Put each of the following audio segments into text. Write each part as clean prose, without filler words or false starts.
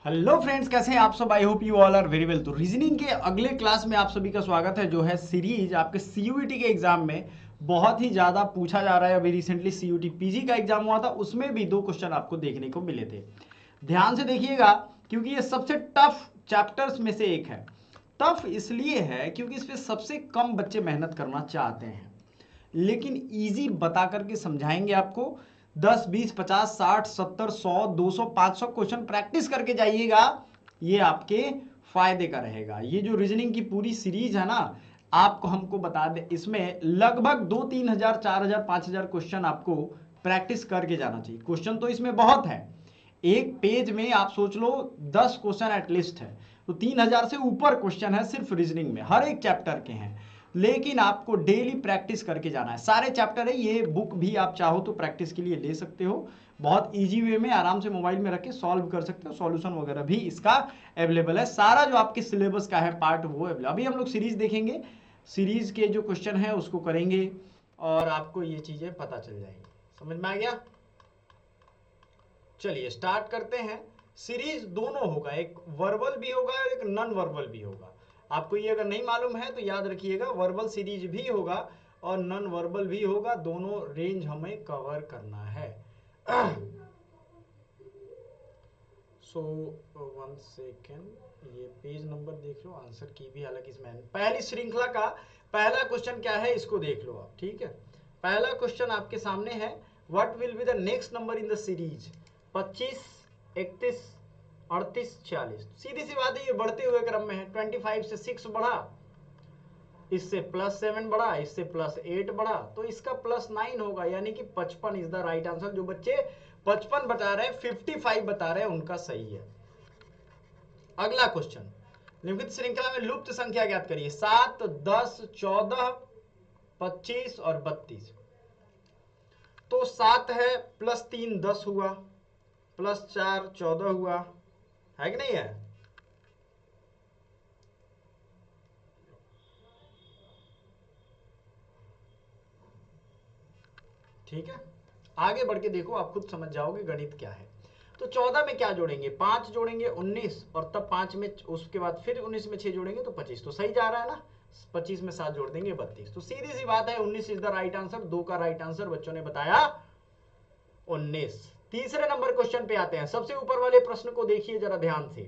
Hello friends, कैसे हैं आप सब। I hope you all are very well. तो रीजनिंग के अगले क्लास में आप सभी का स्वागत है, जो है सीरीज आपके सीयूईटी के एग्जाम में बहुत ही ज़्यादा पूछा जा रहा है। अभी रिसेंटली सीयूईटी पीजी का एग्जाम हुआ था, उसमें भी 2 क्वेश्चन आपको देखने को मिले थे। ध्यान से देखिएगा, क्योंकि ये सबसे टफ चैप्टर्स में से एक है। टफ इसलिए है क्योंकि इस पर सबसे कम बच्चे मेहनत करना चाहते हैं, लेकिन इजी बता करके समझाएंगे आपको। 10 20 50 60 70 100 200 500 क्वेश्चन प्रैक्टिस करके जाइएगा, ये आपके फायदे का रहेगा। ये जो रीजनिंग की पूरी सीरीज है ना, आपको हमको बता दे, इसमें लगभग 2-3 हजार 4 हजार 5 हजार क्वेश्चन आपको प्रैक्टिस करके जाना चाहिए। क्वेश्चन तो इसमें बहुत है, एक पेज में आप सोच लो 10 क्वेश्चन एटलीस्ट है, तो 3 हजार से ऊपर क्वेश्चन है सिर्फ रीजनिंग में, हर एक चैप्टर के हैं। लेकिन आपको डेली प्रैक्टिस करके जाना है। सारे चैप्टर है, ये बुक भी आप चाहो तो प्रैक्टिस के लिए ले सकते हो। बहुत इजी वे में आराम से मोबाइल में रख के सॉल्व कर सकते हो। सॉल्यूशन वगैरह भी इसका अवेलेबल है। सारा जो आपके सिलेबस का है पार्ट, वो अवेलेबल। अभी हम लोग सीरीज देखेंगे, सीरीज के जो क्वेश्चन है उसको करेंगे और आपको ये चीजें पता चल जाएंगी। समझ में आ गया? चलिए स्टार्ट करते हैं। सीरीज दोनों होगा, एक वर्बल भी होगा और एक नॉन वर्बल भी होगा। आपको ये अगर नहीं मालूम है तो याद रखिएगा, वर्बल सीरीज भी होगा और नॉन वर्बल भी होगा। दोनों रेंज हमें कवर करना है। सो 1 सेकेंड, ये पेज नंबर देख लो, आंसर की भी हालांकि इसमें पहली श्रृंखला का पहला क्वेश्चन क्या है इसको देख लो आप। ठीक है, पहला क्वेश्चन आपके सामने है, what will be the next number in the series. 25, 31, 38, 46। सीधी सी बात है, ये बढ़ते हुए क्रम में है। 25 से 6 बढ़ा, इससे +7 बढ़ा, इससे +8 बढ़ा, तो इसका +9 होगा, यानी कि 55 इज द राइट आंसर। जो बच्चे 55 बता रहे हैं, 55 बता रहे हैं, उनका सही है। अगला क्वेश्चन, निम्नलिखित श्रृंखला में लुप्त संख्या ज्ञात करिए। 7, 10, 14, 25 और 32। तो 7 है, +3 10 हुआ, +4 14 हुआ, है कि नहीं है? ठीक है, आगे बढ़ के देखो, आप खुद समझ जाओगे गणित क्या है। तो 14 में क्या जोड़ेंगे? 5 जोड़ेंगे 19, और तब 5 में, उसके बाद फिर 19 में 6 जोड़ेंगे तो 25। तो सही जा रहा है ना? 25 में 7 जोड़ देंगे 32। तो सीधी सी बात है, 19 इज द राइट आंसर। 2 का राइट आंसर बच्चों ने बताया 19। तीसरे नंबर क्वेश्चन पे आते हैं। सबसे ऊपर वाले प्रश्न को देखिए जरा ध्यान से।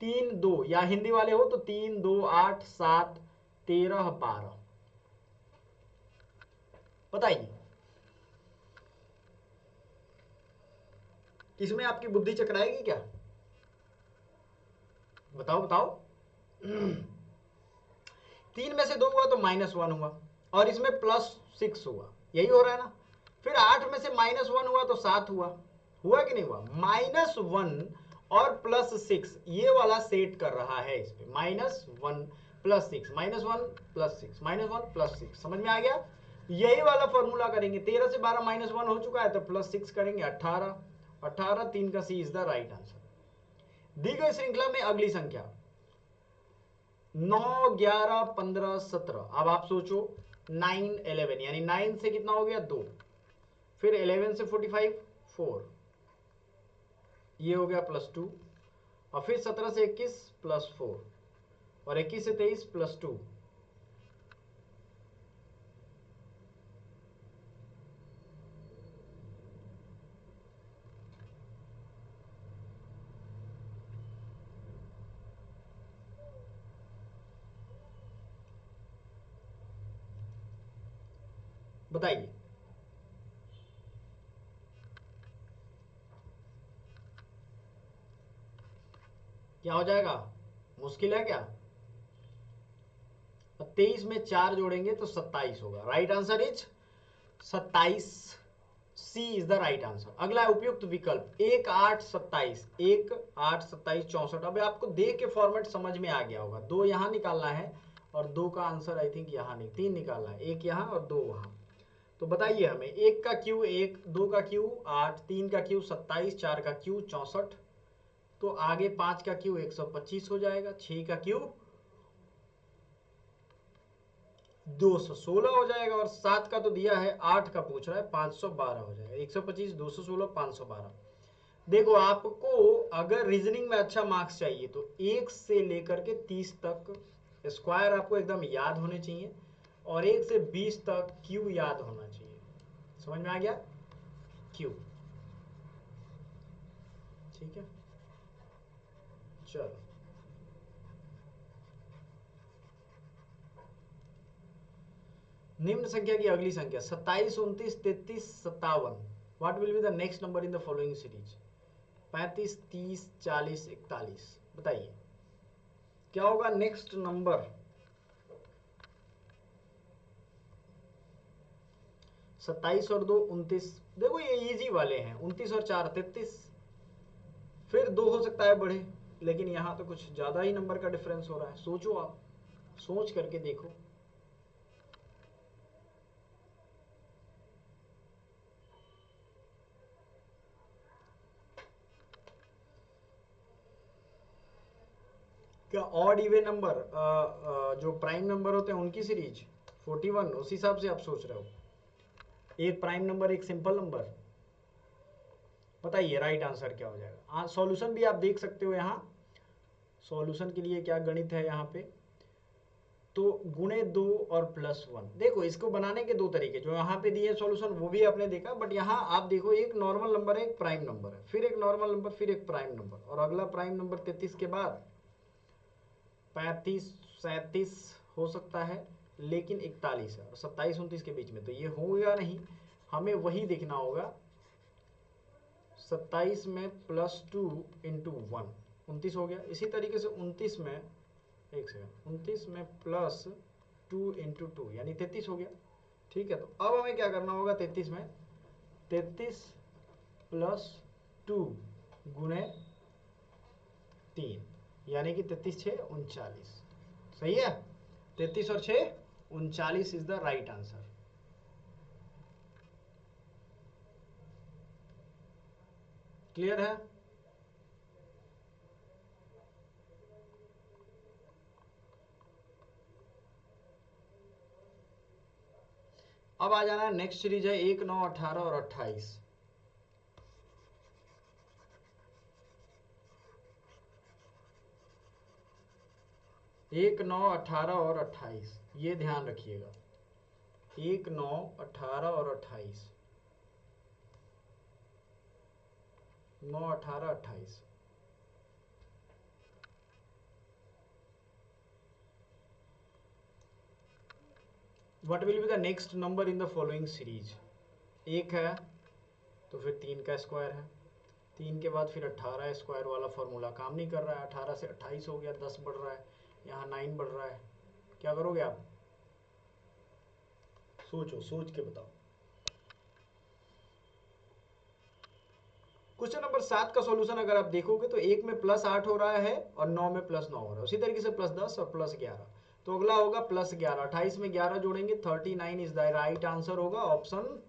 3 2, या हिंदी वाले हो तो 3 2 8 7 13 12। बताइए, इसमें आपकी बुद्धि चकराएगी क्या? बताओ बताओ। 3 में से 2 हुआ तो -1 हुआ, और इसमें +6 हुआ, यही हो रहा है ना? फिर 8 में से -1 हुआ तो 7 हुआ, हुआ कि नहीं हुआ? -1 और +6, ये वाला सेट कर रहा है इस पे। -1 +6, -1 +6, -1 +6। समझ में आ गया? यही वाला फॉर्मूला करेंगे। 13 से 12 -1 हो चुका है, तो +6 करेंगे। 18, 18, 3 का सी इज द राइट आंसर। दी गई श्रृंखला में अगली संख्या 9, 11, 15, 17। अब आप सोचो 9 11, यानी 9 से कितना हो गया? 2, फिर 11 से 45 4, ये हो गया +2, और फिर 17 से 21 +4, और 21 से 23 +2। बताइए क्या हो जाएगा? मुश्किल है क्या? 23 में 4 जोड़ेंगे तो 27 होगा। Right answer is 27। C is the right answer. अगला है उपयुक्त विकल्प 1 8 27, 1 8 27 64। अब आपको देख के फॉर्मेट समझ में आ गया होगा। 2 यहां निकालना है, और 2 का आंसर आई थिंक यहां नहीं, 3 निकालना है, 1 यहां और 2 वहां। तो बताइए हमें, 1 का क्यू 1, 2 का क्यू 8, 3 का क्यू 27, 4 का क्यू 64, तो आगे 5 का क्यू 125 हो जाएगा, 6 का क्यू 216 हो जाएगा, और 7 का तो दिया है, 8 का पूछ रहा है 512 हो जाएगा। 125, 216, 512। देखो आपको अगर रीजनिंग में अच्छा मार्क्स चाहिए तो 1 से लेकर के 30 तक स्क्वायर आपको एकदम याद होने चाहिए और 1 से 20 तक क्यू याद होना चाहिए। समझ में आ गया? क्यू। ठीक है, चलो निम्न संख्या की अगली संख्या 27, 29, 33, 57 what will be the next number in the following series? 35, 30, 40, 41 बताइए क्या होगा नेक्स्ट नंबर? 27 और 2 29। देखो ये इजी वाले हैं, 29 और 4 33, फिर 2 हो सकता है बढ़े, लेकिन यहां तो कुछ ज्यादा ही नंबर का डिफरेंस हो रहा है। सोचो आप, सोच करके देखो। क्या ऑड इवन नंबर जो प्राइम नंबर होते हैं उनकी सीरीज 41 उस हिसाब से आप सोच रहे हो? एक प्राइम नंबर एक सिंपल नंबर, बताइए राइट आंसर क्या हो जाएगा? सॉल्यूशन भी आप देख सकते हो यहाँ। सॉल्यूशन के लिए क्या गणित है यहाँ पे, तो गुणे 2 और +1। देखो इसको बनाने के दो तरीके जो यहाँ पे दिए सॉल्यूशन वो भी आपने देखा, बट यहाँ आप देखो एक नॉर्मल नंबर है, एक प्राइम नंबर है, फिर एक नॉर्मल नंबर, फिर एक प्राइम नंबर, और अगला प्राइम नंबर 33 के बाद 35, 37 हो सकता है, लेकिन 41 है और 27, 29 के बीच में, तो ये होगा नहीं। हमें वही देखना होगा 27 में +2 इंटू 1 29 हो गया। इसी तरीके से 29 में, एक सेकंड, 29 में +2 इंटू 2 यानी 33 हो गया। ठीक है, तो अब हमें क्या करना होगा 33 में, 33 +2 गुणे 3 यानी कि 33 6 39। सही है, 33 और 6 39 is the right answer. Clear है? अब आ जाना है नेक्स्ट सीरीज है 1, 9, 18 और 28। 1, 9, 18 और 28 ये ध्यान रखिएगा। 1, 9, 18 और 28, 9, 18, 28। What will be the next number in the following series? 1 है तो फिर 3 का स्क्वायर है, 3 के बाद फिर 18 स्क्वायर वाला फॉर्मूला काम नहीं कर रहा है। 18 से 28 हो गया, 10 बढ़ रहा है, यहाँ 9 बढ़ रहा है। क्या करोगे आप? सोचो, सोच के बताओ। क्वेश्चन नंबर 7 का सॉल्यूशन अगर आप देखोगे तो 1 में +8 हो रहा है और 9 में +9 हो रहा है, उसी तरीके से +10 और +11, तो अगला होगा +11। 28 में 11 जोड़ेंगे 39 इज द राइट आंसर होगा, ऑप्शन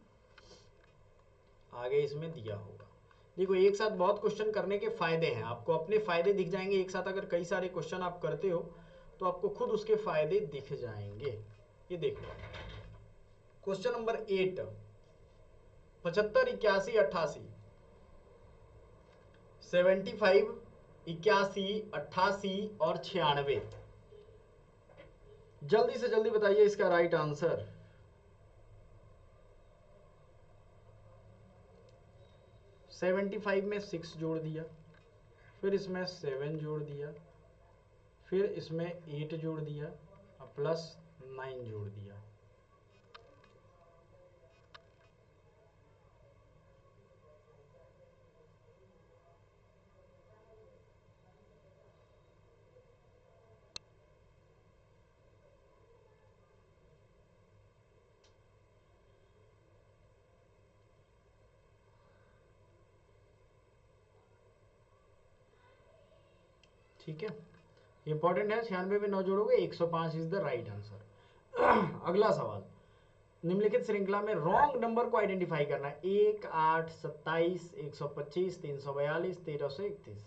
आगे इसमें दिया होगा। देखो एक साथ बहुत क्वेश्चन करने के फायदे हैं, आपको अपने फायदे दिख जाएंगे। एक साथ अगर कई सारे क्वेश्चन आप करते हो तो आपको खुद उसके फायदे दिख जाएंगे। ये देखो क्वेश्चन नंबर 8, 75, 81, 88, 75, 81, 88 और 96। जल्दी से जल्दी बताइए इसका राइट आंसर। 75 में 6 जोड़ दिया, फिर इसमें 7 जोड़ दिया, फिर इसमें 8 जोड़ दिया और +9 जोड़ दिया। ठीक है, इंपॉर्टेंट है। 96 में 9 जोड़ोगे 105 इज द राइट आंसर। अगला सवाल, निम्नलिखित श्रृंखला में रॉन्ग नंबर को आइडेंटिफाई करना है। 1, 8, 27, 125, 342, 1331।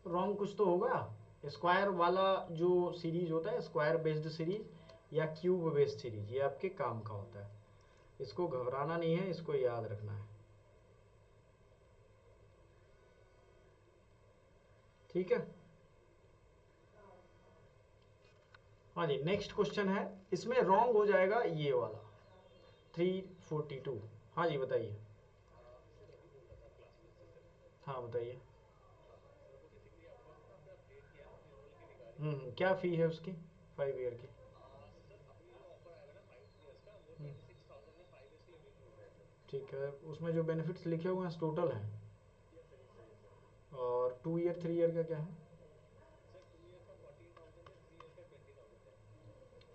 रॉन्ग कुछ तो होगा। स्क्वायर वाला जो सीरीज होता है, स्क्वायर बेस्ड सीरीज या क्यूब बेस्ड सीरीज, ये आपके काम का होता है। इसको घबराना नहीं है, इसको याद रखना है। ठीक है। हाँ जी, नेक्स्ट क्वेश्चन है, इसमें रॉन्ग हो जाएगा ये वाला 342। हाँ जी बताइए। हाँ बताइए। क्या फ़ी है उसकी 5 ईयर की? ठीक है, उसमें जो बेनिफिट्स लिखे हुए हैं टोटल हैं, और 2 ईयर 3 ईयर का क्या है?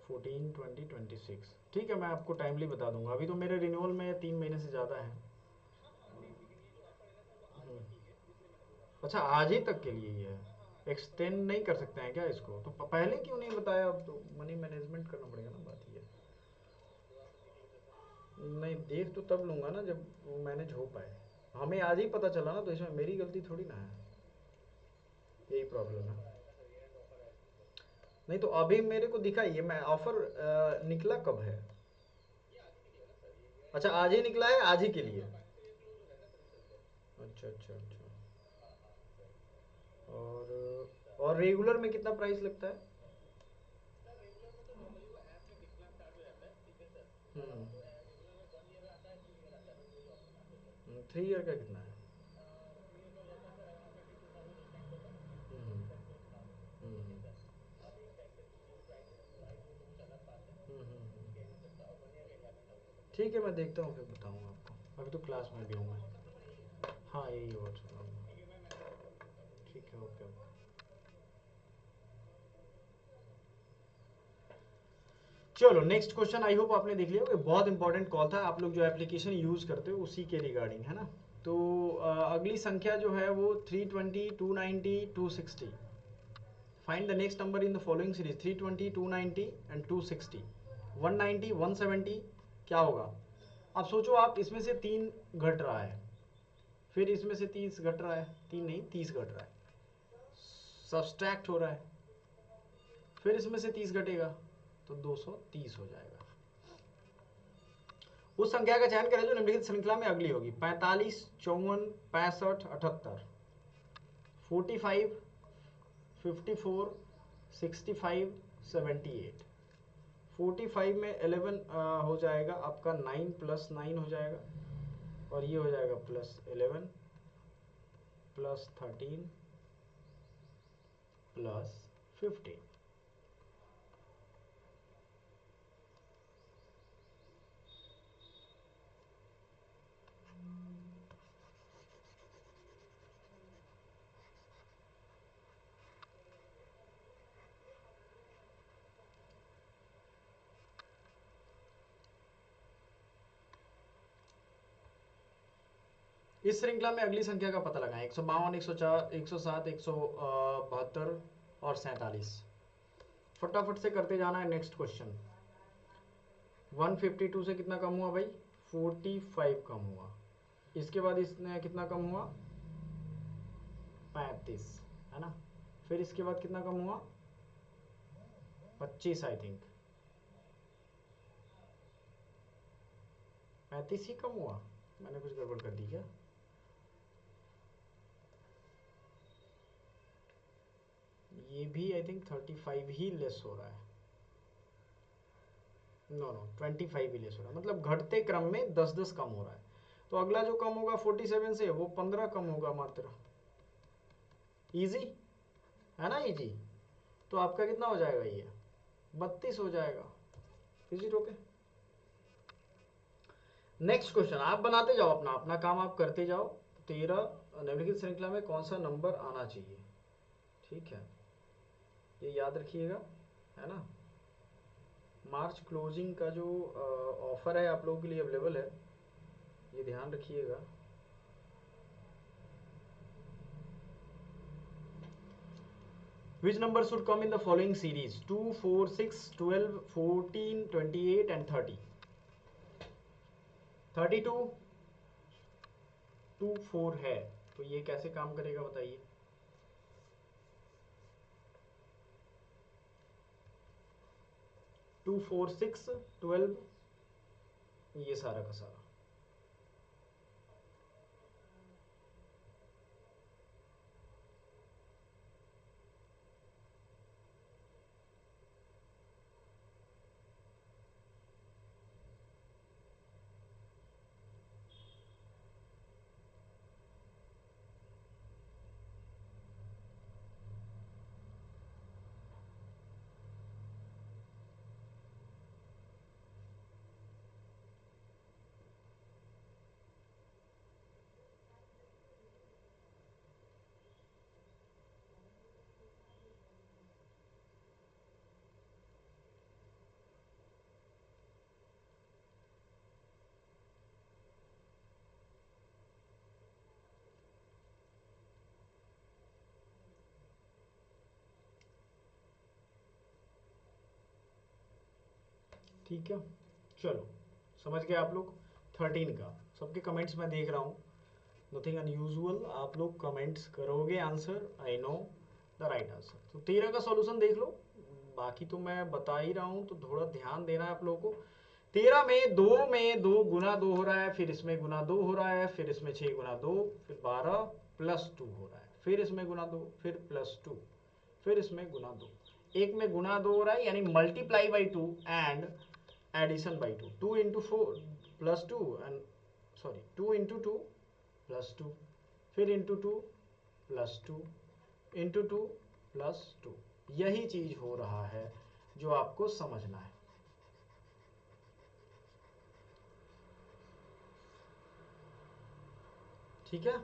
14, 20, 26। ठीक है, मैं आपको टाइमली बता दूंगा, अभी तो मेरे रिन्यूअल में 3 महीने से ज़्यादा है। अच्छा, आज ही तक के लिए ही है, एक्सटेंड नहीं कर सकते हैं क्या इसको? तो पहले क्यों नहीं बताया? अब तो मनी मैनेजमेंट करना पड़ेगा ना, बात ये। नहीं, देख तो तब लूँगा ना जब वो मैनेज हो पाए। हमें आज ही पता चला ना, तो इसमें मेरी गलती थोड़ी ना है, यही प्रॉब्लम है। नहीं तो अभी मेरे को दिखा ये मैं ऑफर निकला कब है? अच्छा, आज ही निकला है, आज ही के लिए। अच्छा अच्छा अच्छा। और रेगुलर में कितना प्राइस लगता है? 3 ईयर का कितना है? हम्म हम्म ठीक है, मैं देखता हूँ फिर बताऊँगा आपको, अभी तो क्लास में भी हूँ मैं। हाँ यही होगा, ठीक है, ओके ओके। चलो नेक्स्ट क्वेश्चन, आई होप आपने देख लिया होगा, बहुत इंपॉर्टेंट कॉल था, आप लोग जो एप्लीकेशन यूज़ करते हो उसी के रिगार्डिंग है ना। तो अगली संख्या जो है वो 320, 290, 260। Find the next number in the following series 320, 290 and 260। 190, 170 क्या होगा? अब सोचो, आप इसमें से 3 घट रहा है, फिर इसमें से 30 घट रहा है, 3 नहीं 30 घट रहा है, सब्सट्रैक्ट हो रहा है, फिर इसमें से 30 घटेगा तो 230 हो जाएगा। उस संख्या का चयन करें जो निम्नलिखित श्रृंखला में अगली होगी: 45, 54, 65, 78, 45, 54, 65, 78। 45 में 11 हो जाएगा आपका, 9 प्लस 9 हो जाएगा, और ये हो जाएगा प्लस 11 प्लस 13 प्लस 15। इस श्रृंखला में अगली संख्या का पता लगाएं: 152, 104, 107, 172 और 47। फटाफट से करते जाना है। नेक्स्ट क्वेश्चन, 152 से कितना कम हुआ भाई? 45 कम हुआ। इसके बाद इसने कितना कम हुआ? 35, है ना। फिर इसके बाद कितना कम हुआ? 25 आई थिंक, 35 ही कम हुआ, मैंने कुछ गड़बड़ कर दी क्या? ये भी आई थिंक 35 ही लेस हो रहा है। नो नो, 25 ही लेस हो रहा है, मतलब घटते क्रम में 10-10 कम हो रहा है। तो अगला जो कम होगा 47 से, वो 15 कम होगा मात्र। इजी है ना, इजी। तो आपका कितना हो जाएगा? ये 32 हो जाएगा। Is it okay? Next question, आप बनाते जाओ, अपना अपना काम आप करते जाओ। 13 निम्नलिखित श्रृंखला में कौन सा नंबर आना चाहिए? ठीक है, ये याद रखिएगा, है ना। मार्च क्लोजिंग का जो ऑफर है आप लोगों के लिए अवेलेबल है, ये ध्यान रखिएगा। Which number should come in the following series? 2, 4, 6, 12, 14, 28 and 30. 32 2 4 है, तो ये कैसे काम करेगा बताइए? टू 4 6 12, ये सारा का सारा। ठीक है, चलो समझ गए आप लोग। 13 का सबके कमेंट्स मैं देख रहा हूँ, नथिंग अनयूजुअल, आप लोग कमेंट्स करोगे answer, I know the right answer. तो 13 का सॉल्यूशन देख लो, बाकी तो मैं बता ही रहा हूँ, तो थोड़ा ध्यान देना है आप लोगों को। 13 में 2 गुना 2 हो रहा है, फिर इसमें गुना 2 हो रहा है, फिर इसमें 6 गुना 2, फिर 12 प्लस 2 हो रहा है, फिर इसमें गुना 2, फिर प्लस 2, फिर इसमें गुना 2, एक में गुना 2 हो रहा है, यानी multiply by 2 and addition by 2, 2 into 4 plus 2 and sorry 2 into 2 plus 2, फिर इंटू 2 प्लस 2 इंटू 2 प्लस 2, यही चीज हो रहा है जो आपको समझना है। ठीक है,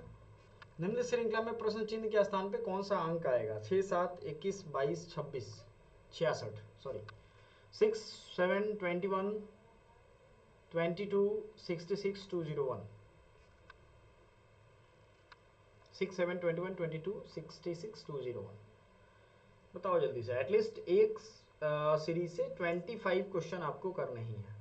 निम्न श्रृंखला में प्रश्न चिन्ह के स्थान पे कौन सा अंक आएगा? 6, 7, 21, 22, 26, 66, सॉरी 6, 7, 21, 22, 66, 201, 6, 7, 21, 22, 66, 201। बताओ जल्दी से, एटलीस्ट एक सीरीज से 25 क्वेश्चन आपको करने ही है।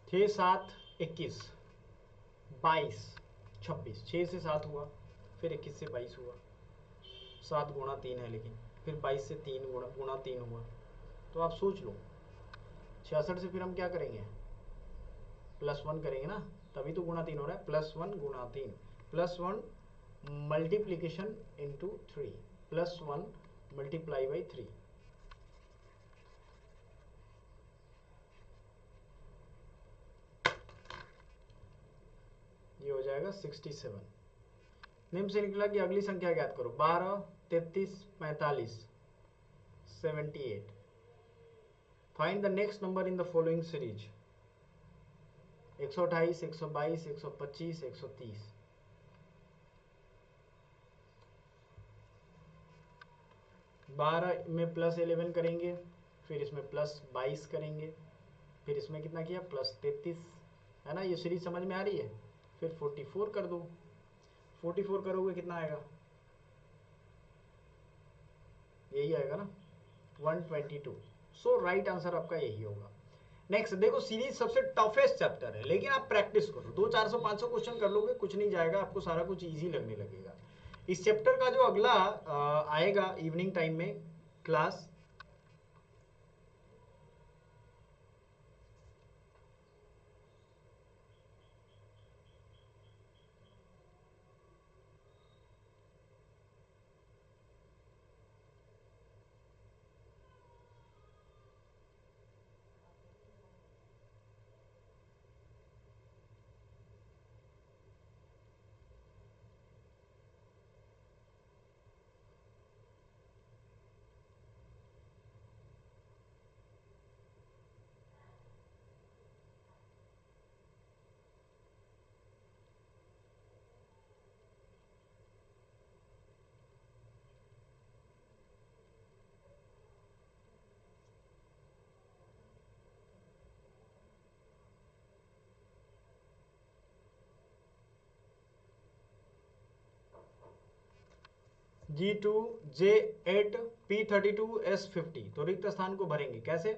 छः 7, 21, 22, 26, 6 से 7 हुआ, फिर 21 से 22 हुआ, 7 गुणा 3 है, लेकिन फिर 22 से 3 गुणा 3 हुआ। तो आप सोच लो, 66 से फिर हम क्या करेंगे, +1 करेंगे ना, तभी तो गुणा 3 हो रहा है, +1 गुणा 3, +1 मल्टीप्लीकेशन इंटू 3, +1 मल्टीप्लाई बाई 3, ये हो जाएगा 67। निम्न श्रृंखला की अगली संख्या ज्ञात करो। 12, 33, 45, 78। Find the next number in the following series. 128, 122, 125, 130। 12 में +11 करेंगे, फिर इसमें +22 करेंगे, फिर इसमें कितना किया, +33, है ना, ये सीरीज समझ में आ रही है। फिर 44 कर दो, 44 करोगे कितना आएगा, यही आएगा ना, 122। सो राइट आंसर आपका यही होगा। नेक्स्ट देखो, सीरीज सबसे टफेस्ट चैप्टर है, लेकिन आप प्रैक्टिस करो, 200, 400, 500 क्वेश्चन कर लोगे, कुछ नहीं जाएगा, आपको सारा कुछ इजी लगने लगेगा। इस चैप्टर का जो अगला आएगा इवनिंग टाइम में class, G2, J8, P32, S50। तो रिक्त स्थान को भरेंगे कैसे?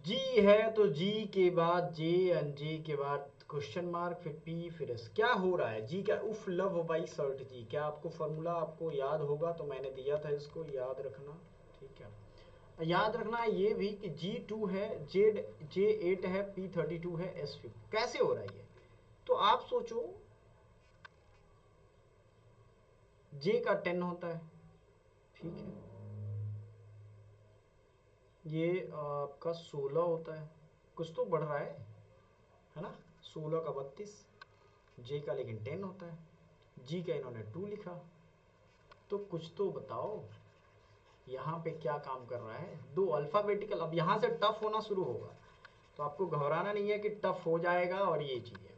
जी है तो जी के बाद जे, एंड जे के बाद क्वेश्चन मार्क, फिर पी, फिर एस। क्या हो रहा है जी क्या, उफ लव बाई सर्ट जी, क्या आपको फॉर्मूला आपको याद होगा? तो मैंने दिया था, इसको याद रखना, ठीक है। याद रखना ये भी कि G2 है, J8 है, P32 है, S50। कैसे हो रहा है ये? तो आप सोचो, J का 10 होता है, ठीक है, ये आपका 16 होता है, कुछ तो बढ़ रहा है ना, 16 का 32, J का लेकिन 10 होता है। जी का इन्होंने 2 लिखा। तो कुछ तो बताओ यहाँ पे क्या काम कर रहा है। 2 अल्फाबेटिकल, अब यहाँ से टफ होना शुरू होगा, तो आपको घबराना नहीं है कि टफ हो जाएगा। और ये चीज़ है,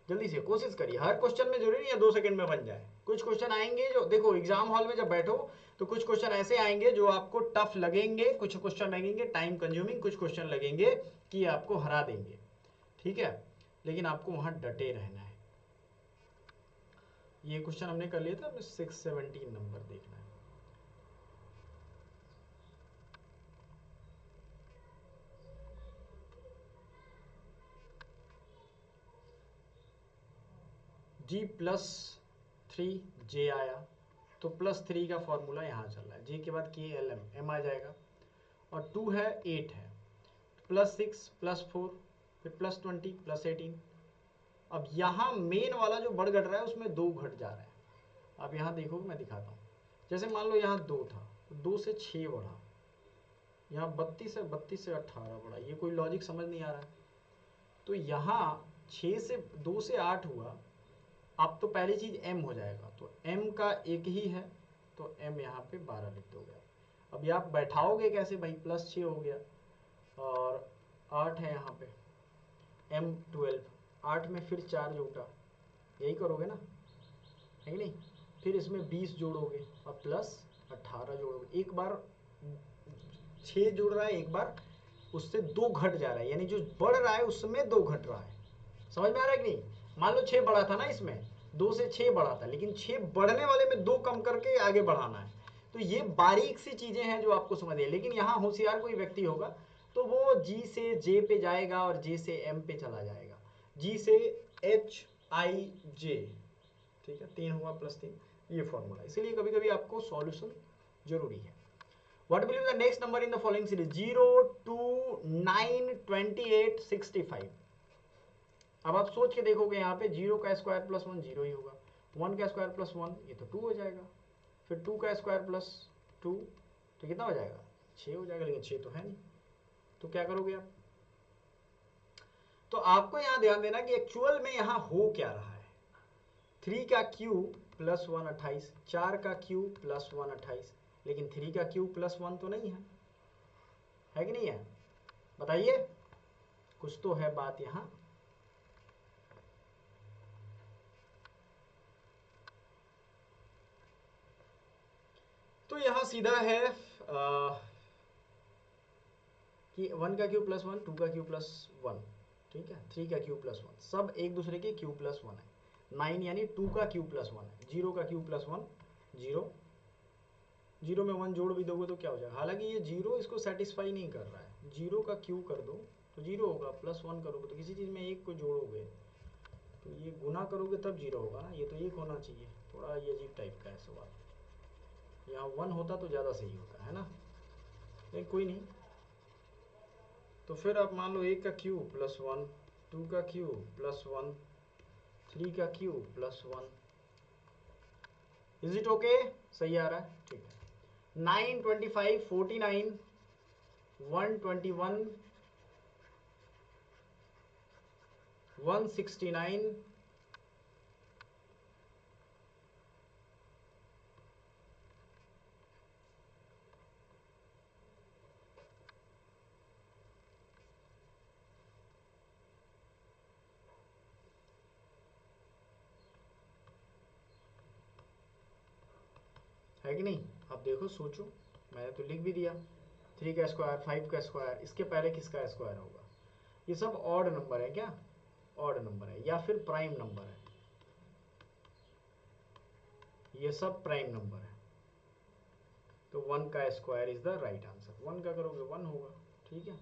जल्दी से कोशिश करिए। हर क्वेश्चन में जरूरी नहीं है 2 सेकंड में बन जाए। कुछ क्वेश्चन आएंगे जो, देखो एग्जाम हॉल में जब बैठो तो कुछ क्वेश्चन ऐसे आएंगे जो आपको टफ लगेंगे, कुछ क्वेश्चन लगेंगे टाइम कंज्यूमिंग, कुछ क्वेश्चन लगेंगे कि आपको हरा देंगे, ठीक है। लेकिन आपको वहां डटे रहना है। ये क्वेश्चन हमने कर लिया था, 617 नंबर देखना है। G+3 J आया, तो +3 का फॉर्मूला यहाँ चल रहा है। J के बाद KLM M आ जाएगा, और 2 है 8 है, +6 +4 फिर +20 +18। अब यहाँ मेन वाला जो बढ़ घट रहा है उसमें 2 घट जा रहा है। अब यहाँ देखो मैं दिखाता हूँ। जैसे मान लो यहाँ 2 था, 2 से 6 बढ़ा, यहाँ 32 है, 32 से 18 बढ़ा। ये कोई लॉजिक समझ नहीं आ रहा है। तो यहाँ 6 से 2 से 8 हुआ। अब तो पहली चीज m हो जाएगा, तो m का एक ही है, तो m यहाँ पे 12 लिख दोगे। अब ये आप बैठाओगे कैसे भाई, +6 हो गया और 8 है यहाँ पे, m 12, 8 में फिर 4 जोड़ा, यही करोगे ना, है कि नहीं। फिर इसमें 20 जोड़ोगे और +18 जोड़ोगे। एक बार 6 जुड़ रहा है, एक बार उससे 2 घट जा रहा है, यानी जो बढ़ रहा है उसमें 2 घट रहा है। समझ में आ रहा है कि नहीं। मान लो 6 बढ़ा था ना, इसमें 2 से 6 बढ़ा था, लेकिन 6 बढ़ने वाले में 2 कम करके आगे बढ़ाना है। तो ये बारीक सी चीजें हैं जो आपको समझ है। लेकिन यहाँ होशियार कोई व्यक्ति होगा तो वो G से J पे जाएगा और J से M पे चला जाएगा, G से HIJ, ठीक है। 3 हुआ +3, ये फॉर्मूला। इसीलिए कभी कभी आपको सॉल्यूशन जरूरी है। What will be the next number in the following series? 0, 2, 9, 28, 65। अब आप सोच के देखोगे, यहाँ पे 0 का स्क्वायर +1 0 ही होगा, 1 का स्क्वायर +1 ये तो 2 हो जाएगा, फिर 2 का स्क्वायर +2 तो कितना हो जाएगा, 6 हो जाएगा। लेकिन 6 तो है नहीं, तो क्या करोगे आप। तो आपको यहाँ ध्यान देना कि एक्चुअल में यहाँ हो क्या रहा है। 3 का क्यूब +1 28, 4 का क्यूब +1 28, लेकिन 3 का क्यूब +1 तो नहीं है कि नहीं है, बताइए। कुछ तो है बात यहाँ। तो यहाँ सीधा है कि 1 का क्यूब +1, 2 का क्यूब +1, ठीक है, 3 का क्यूब +1, सब एक दूसरे के क्यूब +1 है। 9 यानी 2 का क्यूब +1 है, 0 का क्यूब +1 0, 0 में 1 जोड़ भी दोगे तो क्या हो जाएगा। हालांकि ये 0 इसको सेटिस्फाई नहीं कर रहा है, 0 का क्यूब कर दो तो 0 होगा, +1 करोगे तो किसी चीज़ में 1 को जोड़ोगे तो ये गुना करोगे तब 0 होगा ना, ये तो 1 होना चाहिए। थोड़ा ये अजीब टाइप का है सवाल। यहाँ 1 होता तो ज़्यादा सही होता है ना, लेकिन कोई नहीं। तो फिर आप मान लो 1 का क्यूब +1, 2 का क्यूब +1, 3 का क्यूब +1। इज इट ओके, सही आ रहा है, ठीक है। 9, 25, 49, 121, 169, है कि नहीं। अब देखो सोचो, मैंने तो लिख भी दिया। 3 का स्क्वायर, 5 का स्क्वायर, इसके पहले किसका स्क्वायर होगा। ये सब ऑड नंबर है क्या, ऑड नंबर है या फिर प्राइम नंबर है, ये सब प्राइम नंबर है। तो 1 का square is the right answer. 1 का करोगे 1 होगा, ठीक है।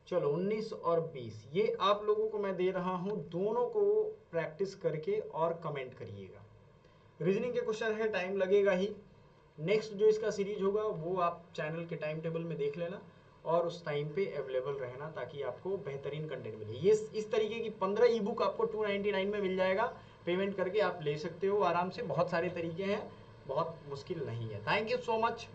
चलो 19 और 20 ये आप लोगों को मैं दे रहा हूं, दोनों को प्रैक्टिस करके और कमेंट करिएगा। रीजनिंग के क्वेश्चन है, टाइम लगेगा ही। नेक्स्ट जो इसका सीरीज होगा वो आप चैनल के टाइम टेबल में देख लेना और उस टाइम पे अवेलेबल रहना, ताकि आपको बेहतरीन कंटेंट मिले। ये इस तरीके की 15 ई बुक आपको 299 में मिल जाएगा। पेमेंट करके आप ले सकते हो आराम से, बहुत सारे तरीके हैं, बहुत मुश्किल नहीं है। Thank you so much.